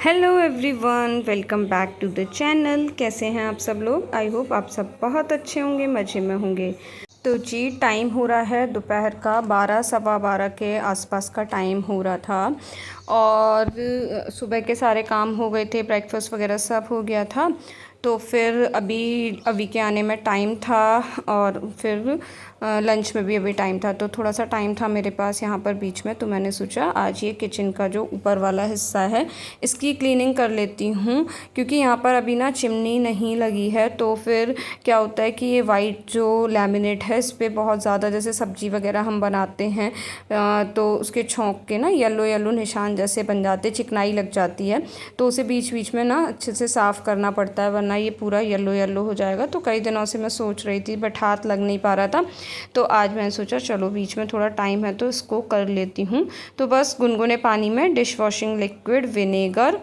Hello everyone, welcome back to the channel. कैसे हैं आप सब लोग? आई होप आप सब बहुत अच्छे होंगे, मज़े में होंगे। तो जी टाइम हो रहा है दोपहर का 12 सवा 12 के आसपास का टाइम हो रहा था। और सुबह के सारे काम हो गए थे, ब्रेकफास्ट वगैरह सब हो गया था। तो फिर अभी के आने में टाइम था और फिर लंच में भी अभी टाइम था, तो थोड़ा सा टाइम था मेरे पास यहाँ पर बीच में। तो मैंने सोचा आज ये किचन का जो ऊपर वाला हिस्सा है इसकी क्लीनिंग कर लेती हूँ, क्योंकि यहाँ पर अभी ना चिमनी नहीं लगी है। तो फिर क्या होता है कि ये वाइट जो लैमिनेट है इस पर बहुत ज़्यादा, जैसे सब्ज़ी वगैरह हम बनाते हैं तो उसके छोंक के ना येलो येलो निशान जैसे बन जाते, चिकनाई लग जाती है। तो उसे बीच बीच में ना अच्छे से साफ़ करना पड़ता है, वरना ये पूरा येलो येलो हो जाएगा। तो कई दिनों से मैं सोच रही थी बट हाथ लग नहीं पा रहा था। तो आज मैंने सोचा चलो बीच में थोड़ा टाइम है तो इसको कर लेती हूँ। तो बस गुनगुने पानी में डिश वॉशिंग लिक्विड, विनेगर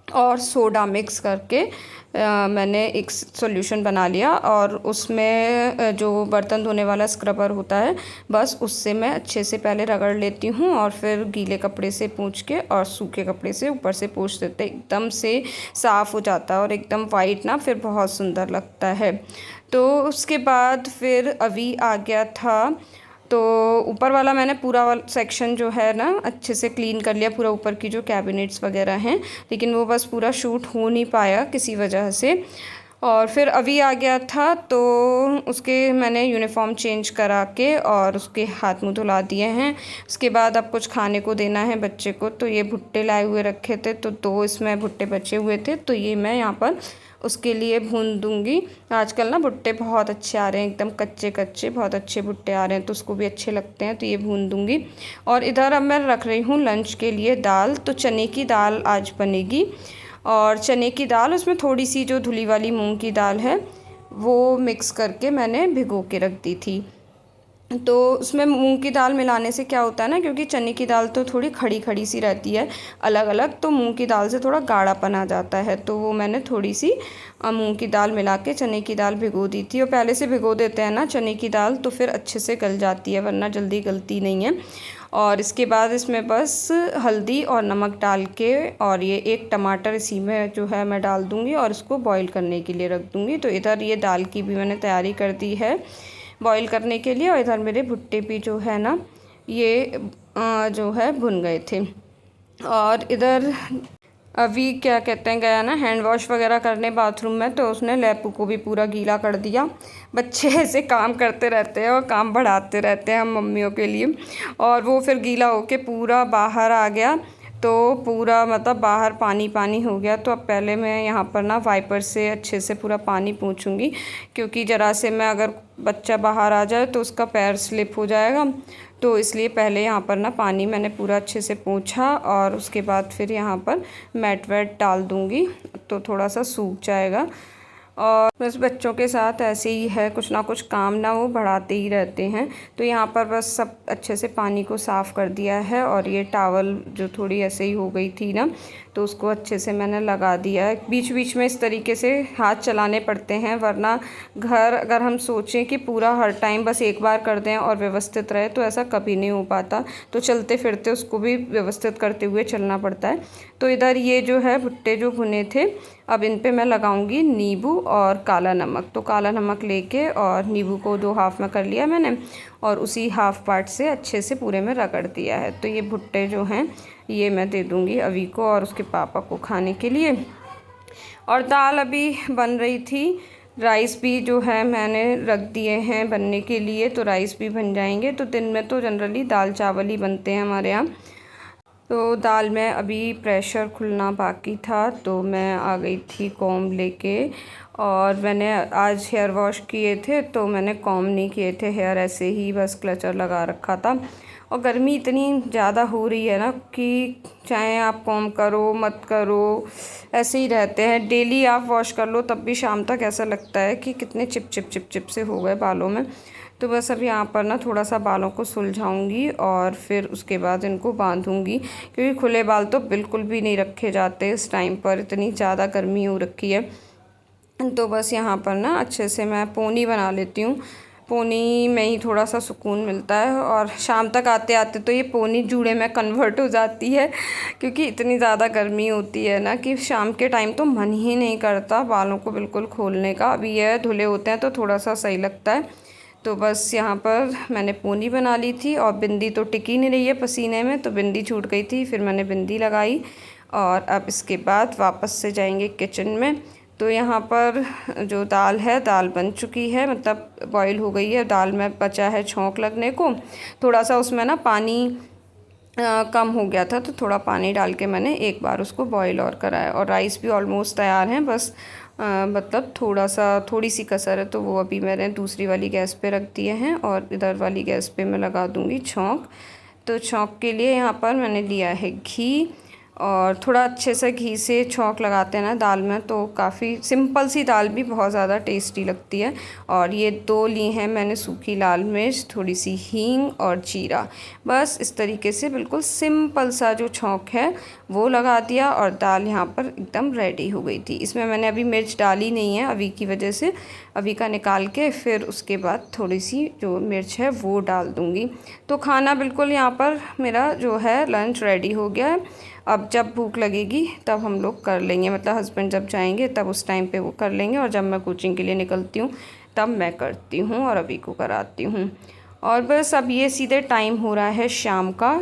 और सोडा मिक्स करके मैंने एक सॉल्यूशन बना लिया। और उसमें जो बर्तन धोने वाला स्क्रबर होता है बस उससे मैं अच्छे से पहले रगड़ लेती हूँ और फिर गीले कपड़े से पोंछ के और सूखे कपड़े से ऊपर से पोंछ देते, एकदम से साफ़ हो जाता है और एकदम वाइट ना फिर बहुत सुंदर लगता है। तो उसके बाद फिर अभी आ गया था, तो ऊपर वाला मैंने पूरा वाला सेक्शन जो है ना अच्छे से क्लीन कर लिया, पूरा ऊपर की जो कैबिनेट्स वगैरह हैं, लेकिन वो बस पूरा शूट हो नहीं पाया किसी वजह से। और फिर अभी आ गया था तो उसके मैंने यूनिफॉर्म चेंज करा के और उसके हाथ मुंह धुला दिए हैं। उसके बाद अब कुछ खाने को देना है बच्चे को। तो ये भुट्टे लाए हुए रखे थे, तो दो इसमें भुट्टे बचे हुए थे, तो ये मैं यहाँ पर उसके लिए भून दूंगी। आजकल ना भुट्टे बहुत अच्छे आ रहे हैं, एकदम कच्चे कच्चे बहुत अच्छे भुट्टे आ रहे हैं, तो उसको भी अच्छे लगते हैं, तो ये भून दूंगी। और इधर अब मैं रख रही हूँ लंच के लिए दाल। तो चने की दाल आज बनेगी, और चने की दाल उसमें थोड़ी सी जो धुली वाली मूंग की दाल है वो मिक्स करके मैंने भिगो के रख दी थी। तो उसमें मूंग की दाल मिलाने से क्या होता है ना, क्योंकि चने की दाल तो थोड़ी खड़ी खड़ी सी रहती है अलग अलग, तो मूंग की दाल से थोड़ा गाढ़ापन आ जाता है। तो वो मैंने थोड़ी सी मूंग की दाल मिला के चने की दाल भिगो दी थी। और पहले से भिगो देते हैं ना चने की दाल तो फिर अच्छे से गल जाती है, वरना जल्दी गलती नहीं है। और इसके बाद इसमें बस हल्दी और नमक डाल के, और ये एक टमाटर इसी में जो है मैं डाल दूँगी और इसको बॉईल करने के लिए रख दूँगी। तो इधर ये दाल की भी मैंने तैयारी कर दी है बॉईल करने के लिए। और इधर मेरे भुट्टे भी जो है ना ये जो है भुन गए थे। और इधर अभी क्या कहते हैं गया ना हैंड वॉश वगैरह करने बाथरूम में, तो उसने लैपू को भी पूरा गीला कर दिया। बच्चे ऐसे काम करते रहते हैं और काम बढ़ाते रहते हैं हम मम्मियों के लिए। और वो फिर गीला होके पूरा बाहर आ गया, तो पूरा मतलब बाहर पानी पानी हो गया। तो अब पहले मैं यहाँ पर ना वाइपर से अच्छे से पूरा पानी पोंछूंगी, क्योंकि ज़रा से मैं अगर बच्चा बाहर आ जाए तो उसका पैर स्लिप हो जाएगा। तो इसलिए पहले यहाँ पर ना पानी मैंने पूरा अच्छे से पोंछा और उसके बाद फिर यहाँ पर मैट वैट डाल दूँगी, तो थोड़ा सा सूख जाएगा। और बस बच्चों के साथ ऐसे ही है, कुछ ना कुछ काम ना वो बढ़ाते ही रहते हैं। तो यहाँ पर बस सब अच्छे से पानी को साफ़ कर दिया है। और ये टावल जो थोड़ी ऐसे ही हो गई थी ना, तो उसको अच्छे से मैंने लगा दिया है। बीच बीच में इस तरीके से हाथ चलाने पड़ते हैं, वरना घर अगर हम सोचें कि पूरा हर टाइम बस एक बार कर दें और व्यवस्थित रहे तो ऐसा कभी नहीं हो पाता। तो चलते फिरते उसको भी व्यवस्थित करते हुए चलना पड़ता है। तो इधर ये जो है भुट्टे जो भुने थे, अब इन पे मैं लगाऊंगी नींबू और काला नमक। तो काला नमक लेके और नींबू को दो हाफ़ में कर लिया मैंने, और उसी हाफ़ पार्ट से अच्छे से पूरे में रगड़ दिया है। तो ये भुट्टे जो हैं ये मैं दे दूँगी अवी को और उसके पापा को खाने के लिए। और दाल अभी बन रही थी, राइस भी जो है मैंने रख दिए हैं बनने के लिए, तो राइस भी बन जाएंगे। तो दिन में तो जनरली दाल चावल ही बनते हैं हमारे यहाँ। तो दाल में अभी प्रेशर खुलना बाकी था, तो मैं आ गई थी कॉम्ब लेके। और मैंने आज हेयर वॉश किए थे, तो मैंने कॉम्ब नहीं किए थे हेयर, ऐसे ही बस क्लचर लगा रखा था। और गर्मी इतनी ज़्यादा हो रही है ना कि चाहे आप कॉम्ब करो मत करो ऐसे ही रहते हैं। डेली आप वॉश कर लो तब भी शाम तक ऐसा लगता है कि कितने चिप चिप चिप चिप से हो गए बालों में। तो बस अब यहाँ पर ना थोड़ा सा बालों को सुलझाऊंगी और फिर उसके बाद इनको बांधूंगी, क्योंकि खुले बाल तो बिल्कुल भी नहीं रखे जाते इस टाइम पर, इतनी ज़्यादा गर्मी हो रखी है। तो बस यहाँ पर ना अच्छे से मैं पोनी बना लेती हूँ। पोनी में ही थोड़ा सा सुकून मिलता है, और शाम तक आते आते तो ये पोनी जूड़े में कन्वर्ट हो जाती है, क्योंकि इतनी ज़्यादा गर्मी होती है ना कि शाम के टाइम तो मन ही नहीं करता बालों को बिल्कुल खोलने का। अभी यह धुले होते हैं तो थोड़ा सा सही लगता है। तो बस यहाँ पर मैंने पोनी बना ली थी, और बिंदी तो टिकी नहीं रही है पसीने में, तो बिंदी छूट गई थी, फिर मैंने बिंदी लगाई। और अब इसके बाद वापस से जाएंगे किचन में। तो यहाँ पर जो दाल है, दाल बन चुकी है, मतलब बॉईल हो गई है। दाल में बचा है छौंक लगने को, थोड़ा सा उसमें ना पानी कम हो गया था, तो थोड़ा पानी डाल के मैंने एक बार उसको बॉईल और कराया। और राइस भी ऑलमोस्ट तैयार हैं, बस मतलब थोड़ी सी कसर है, तो वो अभी मैंने दूसरी वाली गैस पे रख दिए हैं, और इधर वाली गैस पे मैं लगा दूँगी छौंक। तो छौंक के लिए यहाँ पर मैंने लिया है घी, और थोड़ा अच्छे से घी से छौंक लगाते हैं ना दाल में, तो काफ़ी सिंपल सी दाल भी बहुत ज़्यादा टेस्टी लगती है। और ये 2 ली हैं मैंने सूखी लाल मिर्च, थोड़ी सी हींग और जीरा। बस इस तरीके से बिल्कुल सिंपल सा जो छौंक है वो लगा दिया, और दाल यहाँ पर एकदम रेडी हो गई थी। इसमें मैंने अभी मिर्च डाली नहीं है अभी की वजह से, अभी का निकाल के फिर उसके बाद थोड़ी सी जो मिर्च है वो डाल दूँगी। तो खाना बिल्कुल यहाँ पर मेरा जो है लंच रेडी हो गया है। अब जब भूख लगेगी तब हम लोग कर लेंगे, मतलब हस्बैंड जब जाएंगे तब उस टाइम पे वो कर लेंगे, और जब मैं कोचिंग के लिए निकलती हूँ तब मैं करती हूँ और अभी को कराती हूँ। और बस अब ये सीधे टाइम हो रहा है शाम का।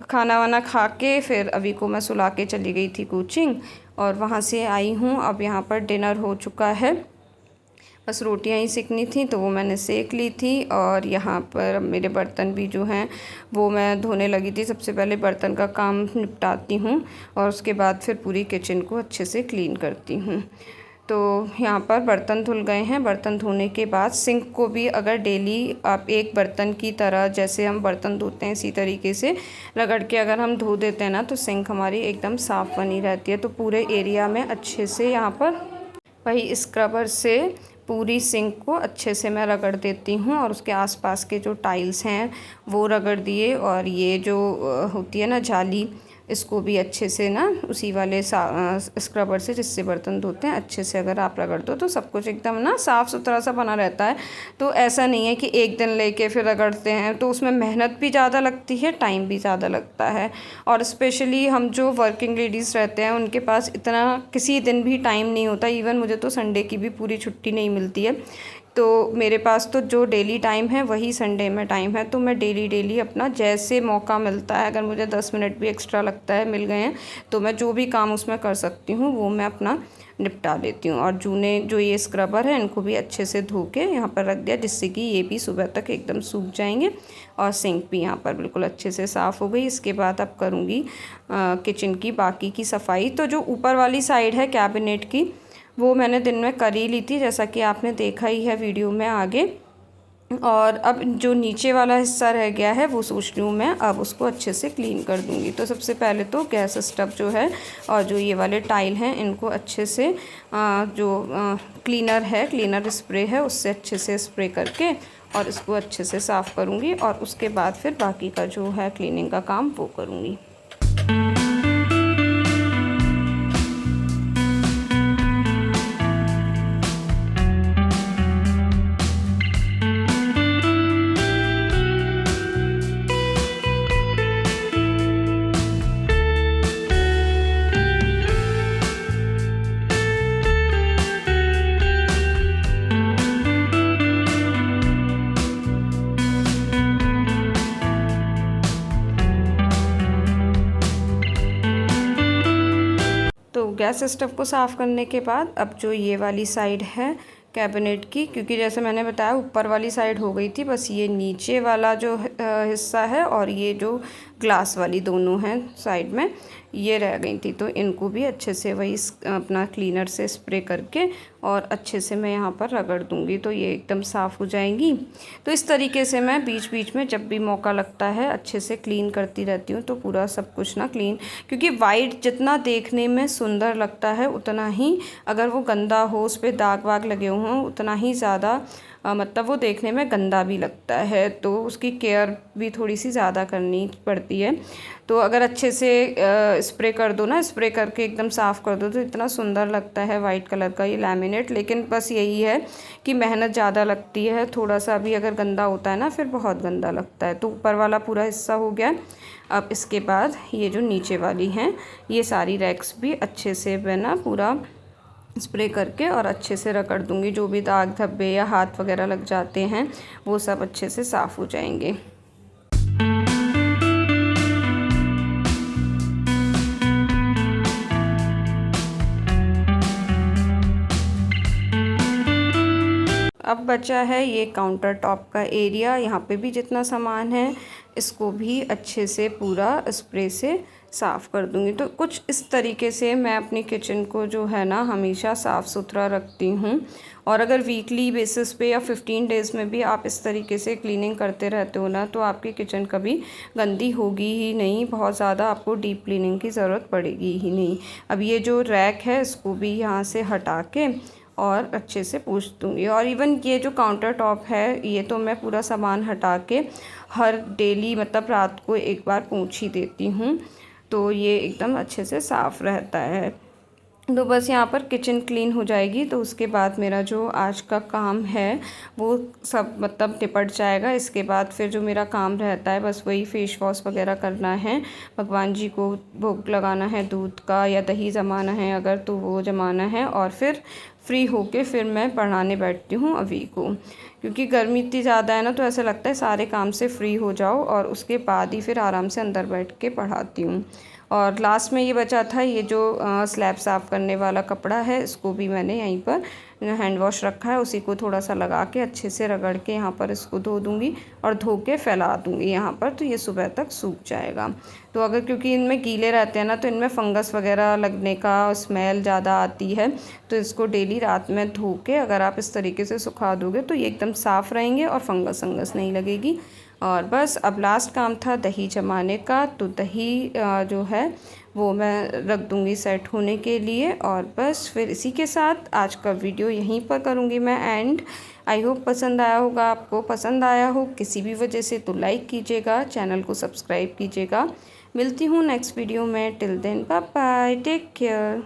खाना वाना खा के फिर अभी को मैं सुला के चली गई थी कोचिंग, और वहाँ से आई हूँ। अब यहाँ पर डिनर हो चुका है, बस रोटियां ही सेकनी थी तो वो मैंने सेक ली थी। और यहाँ पर मेरे बर्तन भी जो हैं वो मैं धोने लगी थी। सबसे पहले बर्तन का काम निपटाती हूँ, और उसके बाद फिर पूरी किचन को अच्छे से क्लीन करती हूँ। तो यहाँ पर बर्तन धुल गए हैं। बर्तन धोने के बाद सिंक को भी अगर डेली आप एक बर्तन की तरह जैसे हम बर्तन धोते हैं इसी तरीके से रगड़ के अगर हम धो देते हैं ना, तो सिंक हमारी एकदम साफ़ बनी रहती है। तो पूरे एरिया में अच्छे से यहाँ पर वही स्क्रबर से पूरी सिंक को अच्छे से मैं रगड़ देती हूँ, और उसके आसपास के जो टाइल्स हैं वो रगड़ दिए। और ये जो होती है ना जाली, इसको भी अच्छे से ना उसी वाले स्क्रबर से जिससे बर्तन धोते हैं अच्छे से अगर आप रगड़ दो तो सब कुछ एकदम ना साफ़ सुथरा सा बना रहता है। तो ऐसा नहीं है कि एक दिन लेके फिर रगड़ते हैं, तो उसमें मेहनत भी ज़्यादा लगती है, टाइम भी ज़्यादा लगता है। और स्पेशली हम जो वर्किंग लेडीज़ रहते हैं उनके पास इतना किसी दिन भी टाइम नहीं होता। इवन मुझे तो संडे की भी पूरी छुट्टी नहीं मिलती है, तो मेरे पास तो जो डेली टाइम है वही संडे में टाइम है। तो मैं डेली अपना जैसे मौका मिलता है, अगर मुझे 10 मिनट भी एक्स्ट्रा लगता है मिल गए हैं तो मैं जो भी काम उसमें कर सकती हूँ वो मैं अपना निपटा लेती हूँ। और जूने जो ये स्क्रबर है इनको भी अच्छे से धो के यहाँ पर रख दिया, जिससे कि ये भी सुबह तक एकदम सूख जाएंगे। और सिंक भी यहाँ पर बिल्कुल अच्छे से साफ़ हो गई। इसके बाद अब करूँगी किचन की बाकी की सफाई। तो जो ऊपर वाली साइड है कैबिनेट की वो मैंने दिन में कर ही ली थी, जैसा कि आपने देखा ही है वीडियो में आगे। और अब जो नीचे वाला हिस्सा रह गया है वो सोच रही हूँ मैं अब उसको अच्छे से क्लीन कर दूँगी। तो सबसे पहले तो गैस स्टव जो है और जो ये वाले टाइल हैं इनको अच्छे से क्लीनर स्प्रे है उससे अच्छे से स्प्रे करके और इसको अच्छे से साफ़ करूँगी। और उसके बाद फिर बाकी का जो है क्लीनिंग का काम वो करूँगी। तो गैस स्टव को साफ़ करने के बाद अब जो ये वाली साइड है कैबिनेट की, क्योंकि जैसे मैंने बताया ऊपर वाली साइड हो गई थी, बस ये नीचे वाला जो हिस्सा है और ये जो ग्लास वाली दोनों हैं साइड में ये रह गई थी। तो इनको भी अच्छे से वही अपना क्लीनर से स्प्रे करके और अच्छे से मैं यहाँ पर रगड़ दूँगी तो ये एकदम साफ़ हो जाएंगी। तो इस तरीके से मैं बीच बीच में जब भी मौका लगता है अच्छे से क्लीन करती रहती हूँ। तो पूरा सब कुछ ना क्लीन, क्योंकि वाइट जितना देखने में सुंदर लगता है उतना ही अगर वो गंदा हो उस पर दाग वाग लगे हुए हों उतना ही ज़्यादा मतलब वो देखने में गंदा भी लगता है, तो उसकी केयर भी थोड़ी सी ज़्यादा करनी पड़ती है। तो अगर अच्छे से स्प्रे कर दो ना, स्प्रे करके एकदम साफ़ कर दो तो इतना सुंदर लगता है वाइट कलर का ये लैमिनेट। लेकिन बस यही है कि मेहनत ज़्यादा लगती है, थोड़ा सा भी अगर गंदा होता है ना फिर बहुत गंदा लगता है। तो ऊपर वाला पूरा हिस्सा हो गया। अब इसके बाद ये जो नीचे वाली हैं ये सारी रैक्स भी अच्छे से मैं ना पूरा स्प्रे करके और अच्छे से रगड़ दूँगी। जो भी दाग धब्बे या हाथ वगैरह लग जाते हैं वो सब अच्छे से साफ़ हो जाएंगे। अब बचा है ये काउंटर टॉप का एरिया। यहाँ पे भी जितना सामान है इसको भी अच्छे से पूरा स्प्रे से साफ़ कर दूँगी। तो कुछ इस तरीके से मैं अपनी किचन को जो है ना हमेशा साफ़ सुथरा रखती हूँ। और अगर वीकली बेसिस पे या 15 डेज़ में भी आप इस तरीके से क्लीनिंग करते रहते हो ना तो आपकी किचन कभी गंदी होगी ही नहीं, बहुत ज़्यादा आपको डीप क्लीनिंग की ज़रूरत पड़ेगी ही नहीं। अब ये जो रैक है इसको भी यहाँ से हटा के और अच्छे से पोंछ दूँगी। और इवन ये जो काउंटर टॉप है ये तो मैं पूरा सामान हटा के हर डेली मतलब रात को एक बार पोंछ ही देती हूँ, तो ये एकदम अच्छे से साफ़ रहता है। तो बस यहाँ पर किचन क्लीन हो जाएगी तो उसके बाद मेरा जो आज का काम है वो सब मतलब निपट जाएगा। इसके बाद फिर जो मेरा काम रहता है बस वही फेस वॉश वगैरह करना है, भगवान जी को भोग लगाना है दूध का या दही जमाना है अगर तो वो जमाना है। और फिर फ्री होके फिर मैं पढ़ाने बैठती हूँ अभी को, क्योंकि गर्मी इतनी ज़्यादा है ना तो ऐसा लगता है सारे काम से फ्री हो जाओ और उसके बाद ही फिर आराम से अंदर बैठ के पढ़ाती हूँ। और लास्ट में ये बचा था ये जो स्लैब साफ़ करने वाला कपड़ा है इसको भी मैंने यहीं पर हैंड वॉश रखा है, उसी को थोड़ा सा लगा के अच्छे से रगड़ के यहाँ पर इसको धो दूँगी और धो के फैला दूँगी यहाँ पर, तो ये सुबह तक सूख जाएगा। तो अगर क्योंकि इनमें गीले रहते हैं ना तो इनमें फंगस वगैरह लगने का स्मेल ज़्यादा आती है, तो इसको डेली रात में धो के अगर आप इस तरीके से सुखा दोगे तो ये एकदम साफ़ रहेंगे और फंगस वंगस नहीं लगेगी। और बस अब लास्ट काम था दही जमाने का, तो दही जो है वो मैं रख दूँगी सेट होने के लिए। और बस फिर इसी के साथ आज का वीडियो यहीं पर करूँगी मैं एंड। आई होप पसंद आया होगा आपको, पसंद आया हो किसी भी वजह से तो लाइक कीजिएगा, चैनल को सब्सक्राइब कीजिएगा। मिलती हूँ नेक्स्ट वीडियो में, till then bye bye, take care.